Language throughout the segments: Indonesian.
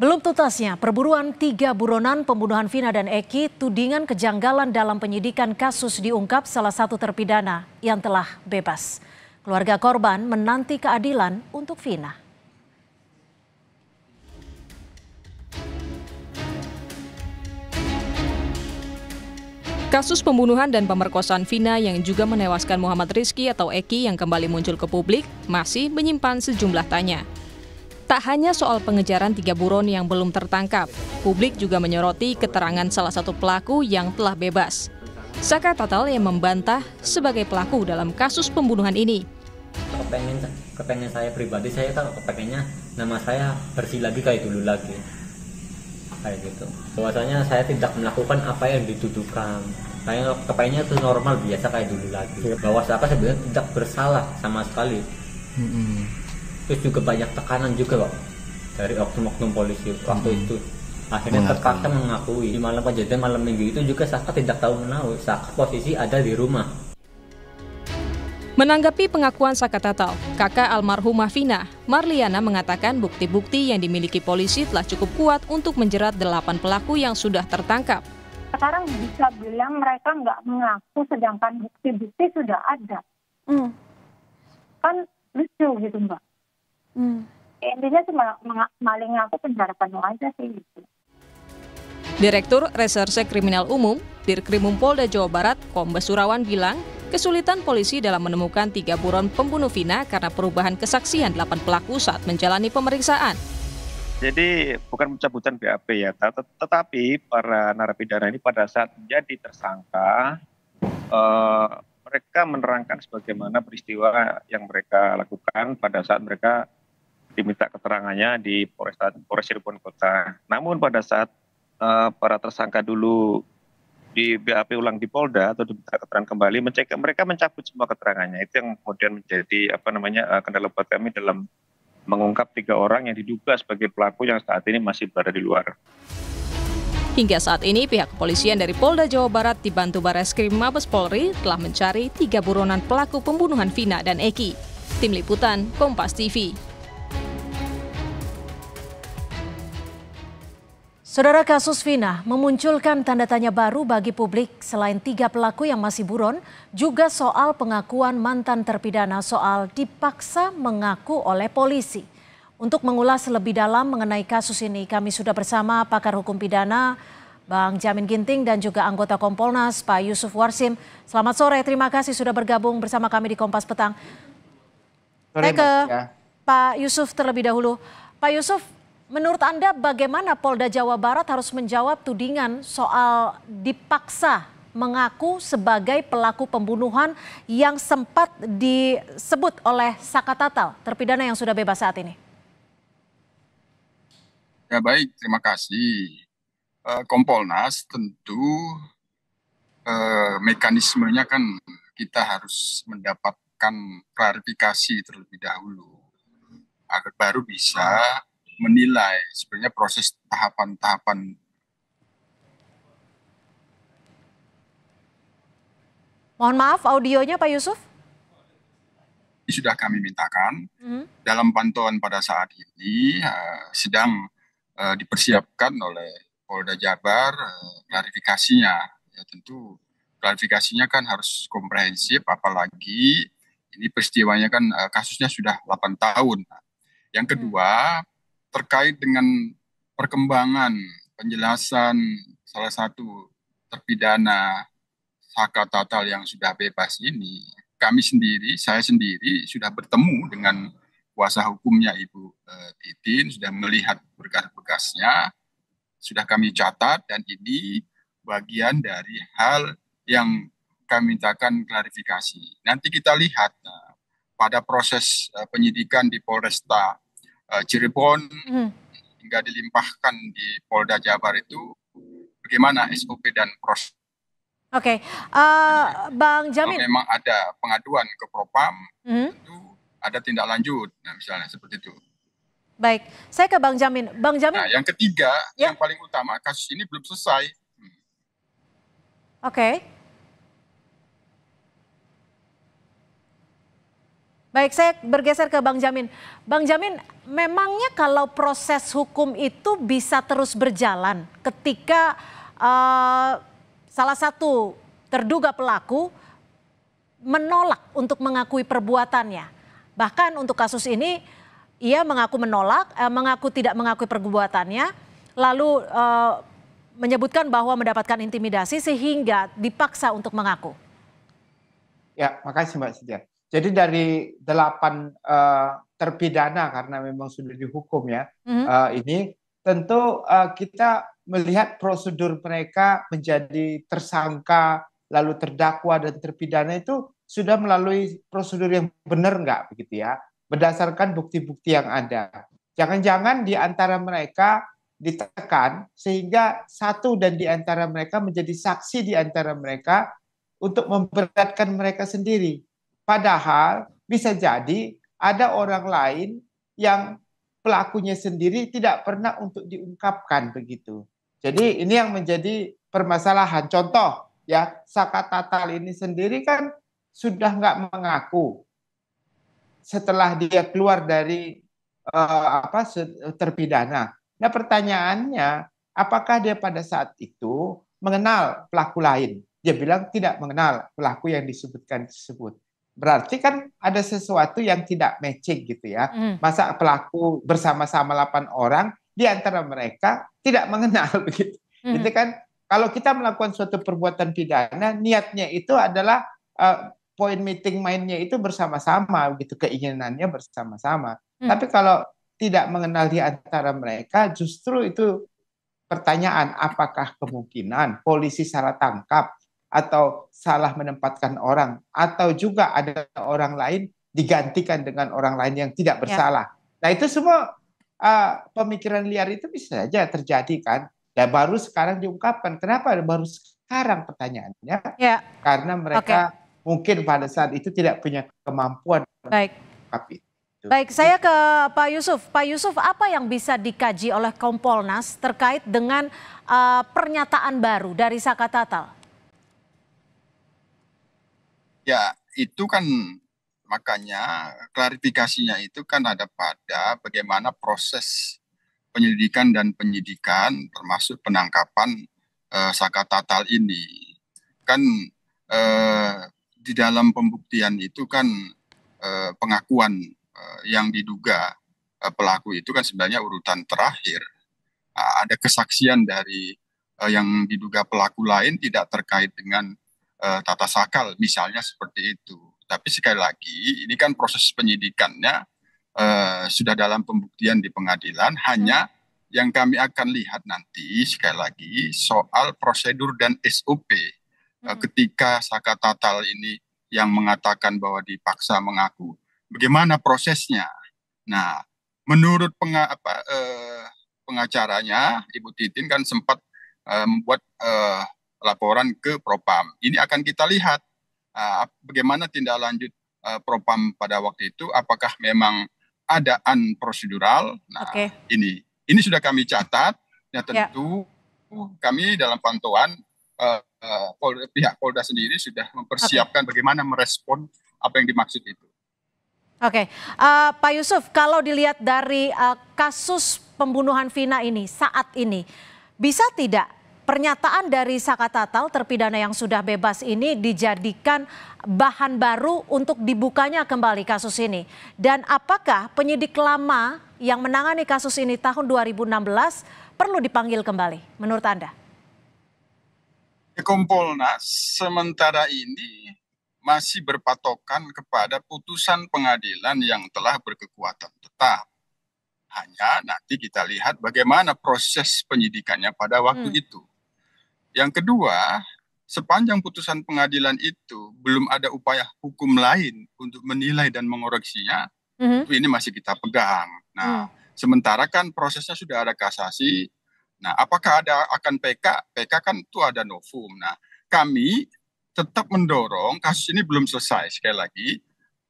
Belum tuntasnya perburuan 3 buronan pembunuhan Vina dan Eki, tudingan kejanggalan dalam penyidikan kasus diungkap salah satu terpidana yang telah bebas. Keluarga korban menanti keadilan untuk Vina. Kasus pembunuhan dan pemerkosaan Vina yang juga menewaskan Muhammad Rizky atau Eki yang kembali muncul ke publik masih menyimpan sejumlah tanya. Tak hanya soal pengejaran 3 buron yang belum tertangkap, publik juga menyoroti keterangan salah satu pelaku yang telah bebas. Saka Tatal yang membantah sebagai pelaku dalam kasus pembunuhan ini. Kepengen saya pribadi, saya kan kepengennya nama saya bersih lagi kayak dulu lagi. Kayak gitu. Bahwasanya saya tidak melakukan apa yang dituduhkan. Saya kepengennya itu normal biasa kayak dulu lagi. Bahwa saya sebenarnya tidak bersalah sama sekali. Terus juga banyak tekanan juga kok dari oknum-oknum polisi waktu itu. Akhirnya terpaksa mengakui. Di malam kejadian malam minggu itu juga Saka tidak tahu menahu. Saka posisi ada di rumah. Menanggapi pengakuan Saka Tatal, kakak almarhumah Vina, Marliana mengatakan bukti-bukti yang dimiliki polisi telah cukup kuat untuk menjerat 8 pelaku yang sudah tertangkap. Sekarang bisa bilang mereka nggak mengaku sedangkan bukti-bukti sudah ada. Kan lucu gitu Mbak. Intinya cuma maling aku penjara penuh aja sih gitu. Direktur Reserse Kriminal Umum, Dirkrimum Polda Jawa Barat, Kombes Surawan bilang, kesulitan polisi dalam menemukan 3 buron pembunuh Vina karena perubahan kesaksian 8 pelaku saat menjalani pemeriksaan. Jadi bukan pencabutan BAP ya, tetapi para narapidana ini pada saat menjadi tersangka, mereka menerangkan sebagaimana peristiwa yang mereka lakukan pada saat mereka diminta keterangannya di Polres Cirebon Kota. Namun pada saat para tersangka dulu di BAP ulang di Polda atau diminta keterangan kembali, mereka mencabut semua keterangannya. Itu yang kemudian menjadi kendala buat kami dalam mengungkap 3 orang yang diduga sebagai pelaku yang saat ini masih berada di luar. Hingga saat ini pihak kepolisian dari Polda Jawa Barat dibantu Bareskrim Mabes Polri telah mencari 3 buronan pelaku pembunuhan Vina dan Eki. Tim Liputan Kompas TV. Saudara, kasus Vina memunculkan tanda tanya baru bagi publik. Selain 3 pelaku yang masih buron, juga soal pengakuan mantan terpidana soal dipaksa mengaku oleh polisi. Untuk mengulas lebih dalam mengenai kasus ini, kami sudah bersama pakar hukum pidana Bang Jamin Ginting dan juga anggota Kompolnas Pak Yusuf Warsim. Selamat sore, terima kasih sudah bergabung bersama kami di Kompas Petang. Saya ke Pak Yusuf terlebih dahulu. Pak Yusuf, menurut Anda bagaimana Polda Jawa Barat harus menjawab tudingan soal dipaksa mengaku sebagai pelaku pembunuhan yang sempat disebut oleh Saka Tatal, terpidana yang sudah bebas saat ini? Ya baik, terima kasih. Kompolnas tentu mekanismenya kan kita harus mendapatkan klarifikasi terlebih dahulu agar baru bisa menilai sebenarnya proses tahapan-tahapan. Mohon maaf, audionya Pak Yusuf. Ini sudah kami mintakan. Dalam pantauan pada saat ini sedang dipersiapkan oleh Polda Jabar klarifikasinya. Ya tentu klarifikasinya kan harus komprehensif, apalagi ini peristiwanya kan kasusnya sudah 8 tahun. Yang kedua, terkait dengan perkembangan penjelasan salah satu terpidana Saka Tatal yang sudah bebas ini, saya sendiri sudah bertemu dengan kuasa hukumnya Ibu Titin, sudah melihat berkas-berkasnya, sudah kami catat, dan ini bagian dari hal yang kami mintakan klarifikasi. Nanti kita lihat pada proses penyidikan di Polresta Cirebon hingga dilimpahkan di Polda Jabar itu bagaimana SOP dan proses. Oke, Bang Jamin. Kalau memang ada pengaduan ke Propam, itu ada tindak lanjut, nah misalnya seperti itu. Baik, saya ke Bang Jamin. Bang Jamin. Nah, yang ketiga, yang paling utama, kasus ini belum selesai. Oke. Baik, saya bergeser ke Bang Jamin. Bang Jamin, memangnya kalau proses hukum itu bisa terus berjalan ketika salah satu terduga pelaku menolak untuk mengakui perbuatannya. Bahkan untuk kasus ini, ia mengaku menolak, mengaku tidak mengakui perbuatannya, lalu menyebutkan bahwa mendapatkan intimidasi sehingga dipaksa untuk mengaku. Ya, makasih Mbak Setia. Jadi dari 8 terpidana karena memang sudah dihukum ya, ini tentu kita melihat prosedur mereka menjadi tersangka, lalu terdakwa dan terpidana itu sudah melalui prosedur yang benar nggak begitu ya, berdasarkan bukti-bukti yang ada. Jangan-jangan di antara mereka ditekan sehingga satu dan di antara mereka menjadi saksi di antara mereka untuk memberatkan mereka sendiri. Padahal bisa jadi ada orang lain yang pelakunya sendiri tidak pernah untuk diungkapkan begitu. Jadi ini yang menjadi permasalahan. Contoh ya, Saka Tatal ini sendiri kan sudah nggak mengaku setelah dia keluar dari terpidana. Nah pertanyaannya, apakah dia pada saat itu mengenal pelaku lain? Dia bilang tidak mengenal pelaku yang disebutkan tersebut. Berarti kan ada sesuatu yang tidak matching gitu ya. Masa pelaku bersama-sama 8 orang, di antara mereka tidak mengenal begitu. Itu kan kalau kita melakukan suatu perbuatan pidana, niatnya itu adalah point meeting mindnya itu bersama-sama, gitu, keinginannya bersama-sama. Tapi kalau tidak mengenal di antara mereka, justru itu pertanyaan, apakah kemungkinan polisi salah tangkap atau salah menempatkan orang, atau juga ada orang lain digantikan dengan orang lain yang tidak bersalah. Nah itu semua pemikiran liar itu bisa saja terjadi kan. Dan baru sekarang diungkapkan. Kenapa baru sekarang pertanyaannya? Karena mereka mungkin pada saat itu tidak punya kemampuan. Baik. Baik, saya ke Pak Yusuf. Pak Yusuf, apa yang bisa dikaji oleh Kompolnas terkait dengan pernyataan baru dari Saka Tatal? Ya, itu kan makanya klarifikasinya itu kan ada pada bagaimana proses penyelidikan dan penyidikan termasuk penangkapan Saka Tatal ini. Kan di dalam pembuktian itu kan pengakuan yang diduga pelaku itu kan sebenarnya urutan terakhir. Ada kesaksian dari yang diduga pelaku lain tidak terkait dengan tata sakal misalnya seperti itu. Tapi sekali lagi ini kan proses penyidikannya sudah dalam pembuktian di pengadilan. Hanya yang kami akan lihat nanti sekali lagi soal prosedur dan SOP ketika Saka Tatal ini yang mengatakan bahwa dipaksa mengaku, bagaimana prosesnya. Nah menurut pengacaranya Ibu Titin kan sempat membuat laporan ke Propam. Ini akan kita lihat bagaimana tindak lanjut Propam pada waktu itu, apakah memang ada prosedural. Nah, ini sudah kami catat. Ya tentu kami dalam pantauan pihak Polda sendiri sudah mempersiapkan bagaimana merespon apa yang dimaksud itu. Pak Yusuf, kalau dilihat dari kasus pembunuhan Vina ini saat ini, bisa tidak pernyataan dari Saka Tatal terpidana yang sudah bebas ini dijadikan bahan baru untuk dibukanya kembali kasus ini? Dan apakah penyidik lama yang menangani kasus ini tahun 2016 perlu dipanggil kembali menurut Anda? Kompolnas sementara ini masih berpatokan kepada putusan pengadilan yang telah berkekuatan tetap. Hanya nanti kita lihat bagaimana proses penyidikannya pada waktu itu. Yang kedua, sepanjang putusan pengadilan itu belum ada upaya hukum lain untuk menilai dan mengoreksinya, itu ini masih kita pegang. Nah, sementara kan prosesnya sudah ada kasasi. Nah, apakah akan PK? PK kan itu ada novum. Nah, kami tetap mendorong kasus ini belum selesai. Sekali lagi,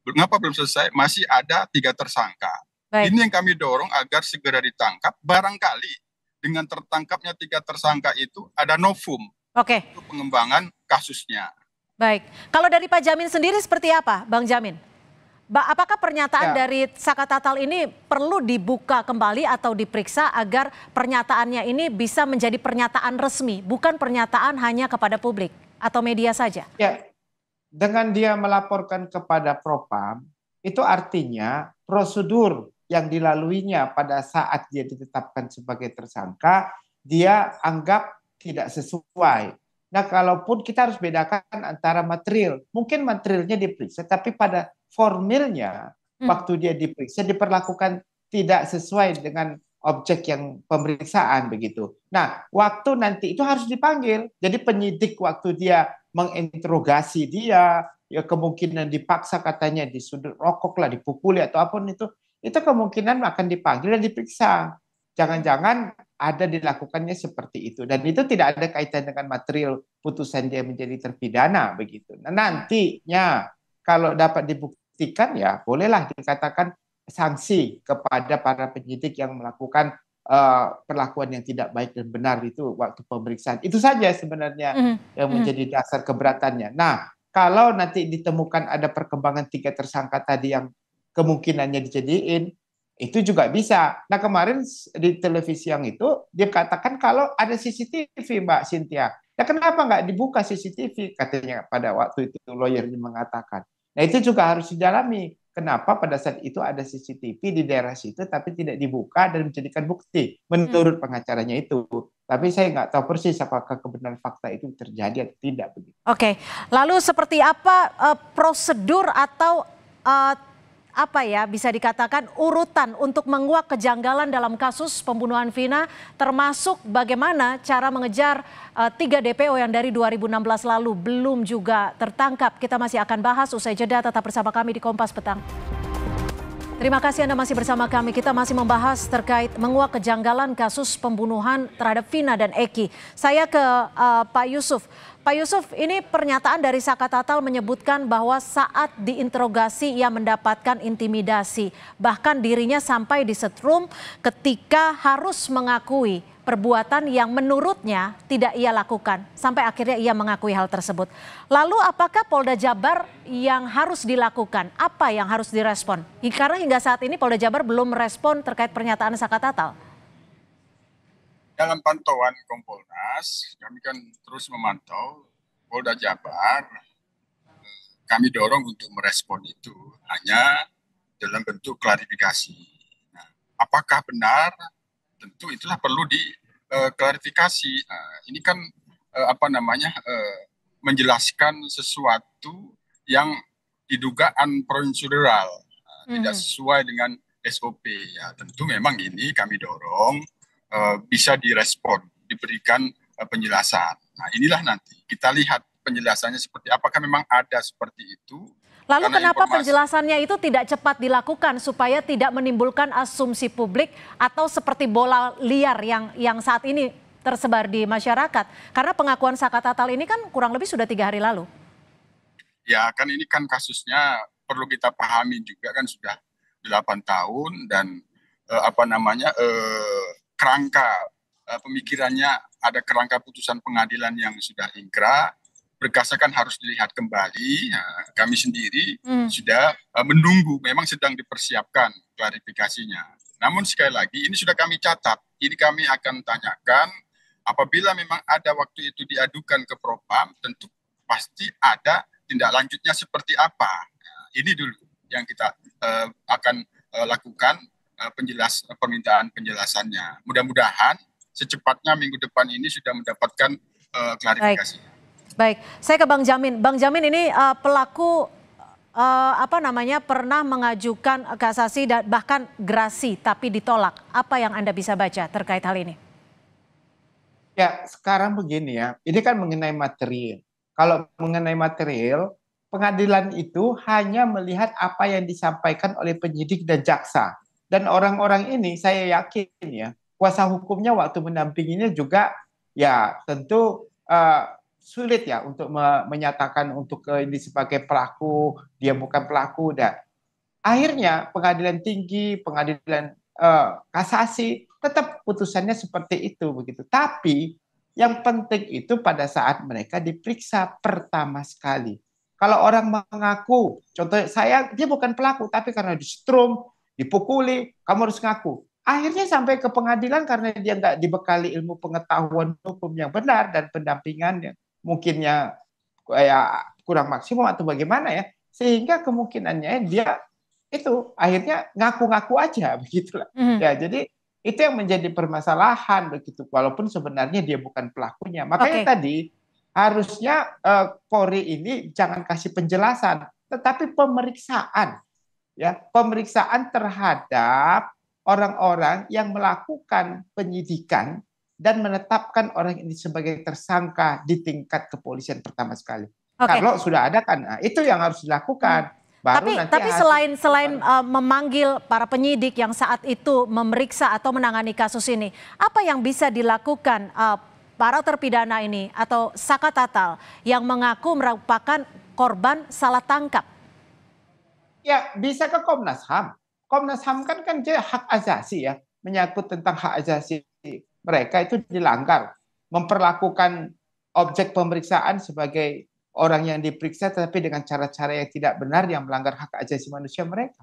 mengapa belum selesai? Masih ada 3 tersangka. Ini yang kami dorong agar segera ditangkap. Barangkali dengan tertangkapnya 3 tersangka itu ada novum untuk pengembangan kasusnya. Baik, kalau dari Pak Jamin sendiri seperti apa, Bang Jamin? Apakah pernyataan dari Saka Tatal ini perlu dibuka kembali atau diperiksa agar pernyataannya ini bisa menjadi pernyataan resmi, bukan pernyataan hanya kepada publik atau media saja? Ya, dengan dia melaporkan kepada Propam, itu artinya prosedur yang dilaluinya pada saat dia ditetapkan sebagai tersangka, dia anggap tidak sesuai. Nah, kalaupun kita harus bedakan antara material, mungkin materialnya diperiksa, tapi pada formilnya, waktu dia diperiksa, diperlakukan tidak sesuai dengan objek yang pemeriksaan begitu. Nah, waktu nanti itu harus dipanggil. Jadi penyidik waktu dia menginterogasi dia, ya kemungkinan dipaksa katanya disudut rokok lah, dipukuli atau apapun itu kemungkinan akan dipanggil dan diperiksa. Jangan-jangan ada dilakukannya seperti itu, dan itu tidak ada kaitan dengan material putusan dia menjadi terpidana begitu. Nah, nantinya kalau dapat dibuktikan ya bolehlah dikatakan sanksi kepada para penyidik yang melakukan perlakuan yang tidak baik dan benar itu waktu pemeriksaan. Itu saja sebenarnya yang menjadi dasar keberatannya. Nah, kalau nanti ditemukan ada perkembangan 3 tersangka tadi yang kemungkinannya dijadiin, itu juga bisa. Nah, kemarin di televisi yang itu dia katakan kalau ada CCTV, Mbak Cynthia. Nah, kenapa nggak dibuka CCTV? Katanya pada waktu itu lawyernya mengatakan. Nah, itu juga harus didalami. Kenapa pada saat itu ada CCTV di daerah situ tapi tidak dibuka dan menjadikan bukti menurut pengacaranya itu. Tapi saya nggak tahu persis apakah kebenaran fakta itu terjadi atau tidak. Oke, lalu seperti apa prosedur atau apa ya bisa dikatakan urutan untuk menguak kejanggalan dalam kasus pembunuhan Vina, termasuk bagaimana cara mengejar 3 DPO yang dari 2016 lalu belum juga tertangkap. Kita masih akan bahas usai jeda, tetap bersama kami di Kompas Petang. Terima kasih Anda masih bersama kami. Kita masih membahas terkait menguak kejanggalan kasus pembunuhan terhadap Vina dan Eki. Saya ke Pak Yusuf. Pak Yusuf, ini pernyataan dari Saka Tatal menyebutkan bahwa saat diinterogasi ia mendapatkan intimidasi. Bahkan dirinya sampai disetrum ketika harus mengakui perbuatan yang menurutnya tidak ia lakukan. Sampai akhirnya ia mengakui hal tersebut. Lalu apakah Polda Jabar yang harus dilakukan? Apa yang harus direspon? Karena hingga saat ini Polda Jabar belum merespon terkait pernyataan Saka Tatal. Dalam pantauan Kompolnas, kami kan terus memantau Polda Jabar. Kami dorong untuk merespon itu hanya dalam bentuk klarifikasi. Nah, apakah benar? Tentu itulah perlu diklarifikasi. Ini kan menjelaskan sesuatu yang didugaan prosedural, tidak sesuai dengan SOP. Ya, tentu memang ini kami dorong bisa direspon, diberikan penjelasan. Nah, inilah nanti kita lihat penjelasannya seperti apakah memang ada seperti itu. Lalu kenapa penjelasannya itu tidak cepat dilakukan supaya tidak menimbulkan asumsi publik atau seperti bola liar yang saat ini tersebar di masyarakat? Karena pengakuan Saka Tatal ini kan kurang lebih sudah 3 hari lalu. Ya kan ini kan kasusnya perlu kita pahami juga kan sudah 8 tahun dan kerangka pemikirannya ada kerangka putusan pengadilan yang sudah ingkrah, berkasnya kan harus dilihat kembali. Nah, kami sendiri sudah menunggu, memang sedang dipersiapkan klarifikasinya. Namun sekali lagi ini sudah kami catat, ini kami akan tanyakan apabila memang ada waktu itu diadukan ke Propam, tentu pasti ada tindak lanjutnya seperti apa. Nah, ini dulu yang kita akan lakukan permintaan penjelasannya. Mudah-mudahan secepatnya minggu depan ini sudah mendapatkan klarifikasi. Baik, saya ke Bang Jamin. Bang Jamin, ini pelaku pernah mengajukan kasasi dan bahkan gerasi tapi ditolak. Apa yang Anda bisa baca terkait hal ini? Ya, sekarang begini ya. Ini kan mengenai material. Kalau mengenai material, pengadilan itu hanya melihat apa yang disampaikan oleh penyidik dan jaksa. Dan orang-orang ini saya yakin ya, kuasa hukumnya waktu mendampinginya juga ya tentu sulit ya untuk menyatakan untuk ini sebagai pelaku, dia bukan pelaku. Dan akhirnya pengadilan tinggi, pengadilan kasasi tetap putusannya seperti itu begitu. Tapi yang penting itu pada saat mereka diperiksa pertama sekali. Kalau orang mengaku, contohnya dia bukan pelaku, tapi karena disetrum, dipukuli, kamu harus ngaku. Akhirnya sampai ke pengadilan karena dia nggak dibekali ilmu pengetahuan hukum yang benar dan pendampingan yang mungkinnya kurang maksimum atau bagaimana ya, sehingga kemungkinannya dia itu akhirnya ngaku-ngaku aja begitulah. Ya, jadi itu yang menjadi permasalahan begitu, walaupun sebenarnya dia bukan pelakunya. Makanya tadi harusnya Polri ini jangan kasih penjelasan, tetapi pemeriksaan, ya, pemeriksaan terhadap orang-orang yang melakukan penyidikan dan menetapkan orang ini sebagai tersangka di tingkat kepolisian pertama sekali. Kalau sudah ada kan, nah, itu yang harus dilakukan. Baru tapi selain memanggil para penyidik yang saat itu memeriksa atau menangani kasus ini, apa yang bisa dilakukan para terpidana ini atau Saka Tatal yang mengaku merupakan korban salah tangkap? Ya, bisa ke Komnas HAM. Komnas HAM kan dia hak asasi ya, menyangkut tentang hak asasi mereka itu dilanggar, memperlakukan objek pemeriksaan sebagai orang yang diperiksa tapi dengan cara-cara yang tidak benar yang melanggar hak asasi manusia mereka.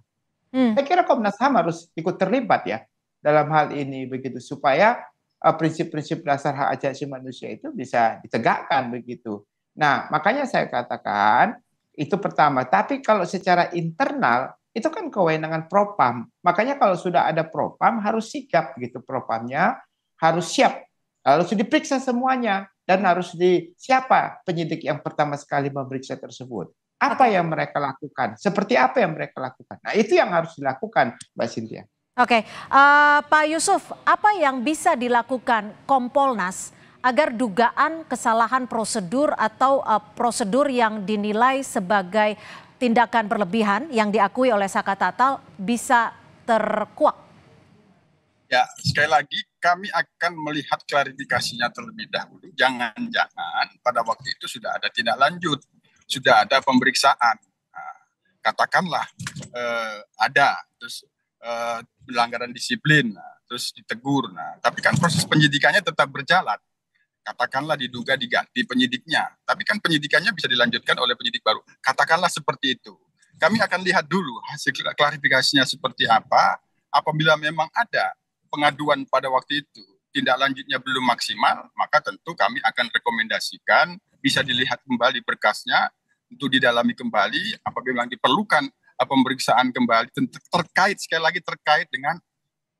Saya kira Komnas HAM harus ikut terlibat ya dalam hal ini begitu, supaya prinsip-prinsip dasar hak asasi manusia itu bisa ditegakkan begitu. Nah, makanya saya katakan itu pertama. Tapi kalau secara internal itu kan kewenangan Propam. Makanya kalau sudah ada Propam harus sigap gitu, Propamnya harus siap, harus diperiksa semuanya. Dan harus siapa penyidik yang pertama sekali memeriksa tersebut. Apa yang mereka lakukan? Seperti apa yang mereka lakukan? Nah, itu yang harus dilakukan, Mbak Cynthia. Oke, Pak Yusuf, apa yang bisa dilakukan Kompolnas agar dugaan kesalahan prosedur atau prosedur yang dinilai sebagai tindakan berlebihan yang diakui oleh Saka Tatal bisa terkuak? Ya, sekali lagi kami akan melihat klarifikasinya terlebih dahulu. Jangan-jangan pada waktu itu sudah ada tindak lanjut, sudah ada pemeriksaan. Nah, katakanlah ada, terus pelanggaran disiplin, terus ditegur. Nah, tapi kan proses penyidikannya tetap berjalan. Katakanlah diduga diganti penyidiknya, tapi kan penyidikannya bisa dilanjutkan oleh penyidik baru. Katakanlah seperti itu. Kami akan lihat dulu hasil klarifikasinya seperti apa. Apabila memang ada pengaduan pada waktu itu tindak lanjutnya belum maksimal, maka tentu kami akan rekomendasikan bisa dilihat kembali berkasnya untuk didalami kembali apabila memang diperlukan pemeriksaan kembali terkait, sekali lagi terkait dengan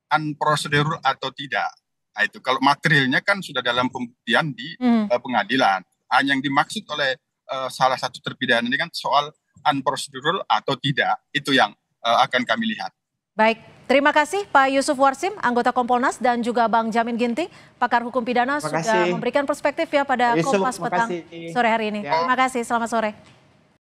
unprocedural atau tidak. Nah, itu kalau materialnya kan sudah dalam pembuktian di pengadilan. Yang dimaksud oleh salah satu terpidana ini kan soal unprocedural atau tidak, itu yang akan kami lihat. Baik, terima kasih Pak Yusuf Warsim, anggota Kompolnas, dan juga Bang Jamin Ginting, pakar hukum pidana, sudah memberikan perspektif ya pada Kompas Petang sore hari ini. Terima kasih, selamat sore.